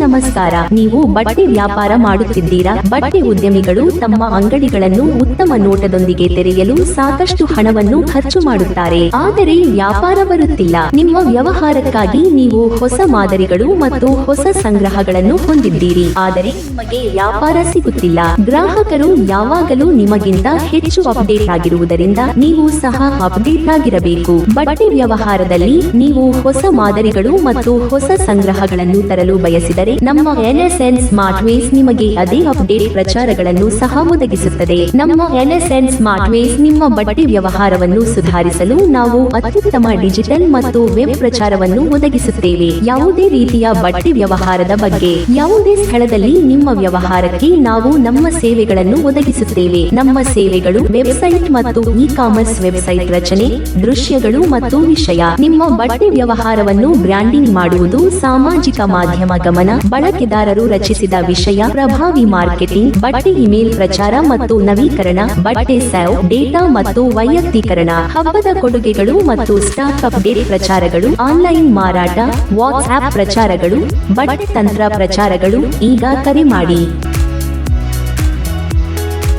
ನಮಸ್ಕಾರ. ನೀವು ಬಟ್ಟೆ ವ್ಯಾಪಾರ ಮಾಡುತ್ತಿದ್ದೀರಾ? ಬಟ್ಟೆ ಉದ್ಯಮಿಗಳು ತಮ್ಮ ಅಂಗಡಿಗಳನ್ನು ಉತ್ತಮ ನೋಟದೊಂದಿಗೆ ತೆರೆಯಲು ಸಾಕಷ್ಟು ಹಣವನ್ನು ಖರ್ಚು ಮಾಡುತ್ತಾರೆ, ಆದರೆ ವ್ಯಾಪಾರ ಬರುತ್ತಿಲ್ಲ. ನಿಮ್ಮ ವ್ಯವಹಾರಕ್ಕಾಗಿ ನೀವು ಹೊಸ ಮಾದರಿಗಳು ಮತ್ತು ಹೊಸ ಸಂಗ್ರಹಗಳನ್ನು ಹೊಂದಿದ್ದೀರಿ, ಆದರೆ ನಿಮಗೆ ವ್ಯಾಪಾರ ಸಿಗುತ್ತಿಲ್ಲ. ಗ್ರಾಹಕರು ಯಾವಾಗಲೂ ನಿಮಗಿಂತ ಹೆಚ್ಚು ಅಪ್ಡೇಟ್ ಆಗಿರುವುದರಿಂದ ನೀವು ಸಹ ಅಪ್ಡೇಟ್ ಆಗಿರಬೇಕು. ಬಟ್ಟೆ ವ್ಯವಹಾರದಲ್ಲಿ ನೀವು ಹೊಸ ಮಾದರಿಗಳು ಮತ್ತು ಹೊಸ ಸಂಗ್ರಹಗಳನ್ನು ತರಲು ಬಯಸಿದರೆ ನಮ್ಮ NSN ಸ್ಮಾರ್ಟ್ವೇಸ್ ನಿಮಗೆ ಅದೇ ಅಪ್ಡೇಟ್ ಪ್ರಚಾರಗಳನ್ನು ಸಹ ಒದಗಿಸುತ್ತದೆ. ನಮ್ಮ NSN ಸ್ಮಾರ್ಟ್ವೇಸ್ ನಿಮ್ಮ ಬಟ್ಟೆ ವ್ಯವಹಾರವನ್ನು ಸುಧಾರಿಸಲು ನಾವು ಅತ್ಯುತ್ತಮ ಡಿಜಿಟಲ್ ಮತ್ತು ವೆಬ್ ಪ್ರಚಾರವನ್ನು ಒದಗಿಸುತ್ತೇವೆ. ಯಾವುದೇ ರೀತಿಯ ಬಟ್ಟೆ ವ್ಯವಹಾರದ ಬಗ್ಗೆ ಯಾವುದೇ ಸ್ಥಳದಲ್ಲಿ ನಿಮ್ಮ ವ್ಯವಹಾರಕ್ಕೆ ನಾವು ನಮ್ಮ ಸೇವೆಗಳನ್ನು ಒದಗಿಸುತ್ತೇವೆ. ನಮ್ಮ ಸೇವೆಗಳು ವೆಬ್ಸೈಟ್ ಮತ್ತು ಇ-ಕಾಮರ್ಸ್ ವೆಬ್ಸೈಟ್ ರಚನೆ, ದೃಶ್ಯಗಳು ಮತ್ತು ವಿಷಯ. ನಿಮ್ಮ ಬಟ್ಟೆ ವ್ಯವಹಾರವನ್ನು ಬ್ರ್ಯಾಂಡಿಂಗ್ ಮಾಡುವುದು, ಸಾಮಾಜಿಕ ಮಾಧ್ಯಮ ಗಮನ, ಬಳಕೆದಾರರು ರಚಿಸಿದ ವಿಷಯ, ಪ್ರಭಾವಿ ಮಾರ್ಕೆಟಿಂಗ್, ಬಟ್ಟೆ ಇಮೇಲ್ ಪ್ರಚಾರ ಮತ್ತು ನವೀಕರಣ, ಬಟ್ಟೆ ಸೇವ್, ಡೇಟಾ ಮತ್ತು ವೈಯಕ್ತೀಕರಣ, ಹಬ್ಬದ ಕೊಡುಗೆಗಳು ಮತ್ತು ಸ್ಟಾಕ್ ಅಪ್ಡೇಟ್ ಪ್ರಚಾರಗಳು, ಆನ್ಲೈನ್ ಮಾರಾಟ, ವಾಟ್ಸ್ಆಪ್ ಪ್ರಚಾರಗಳು, ಬಟ್ಟೆ ತಂತ್ರ ಪ್ರಚಾರಗಳು. ಈಗ ಕರೆ ಮಾಡಿ.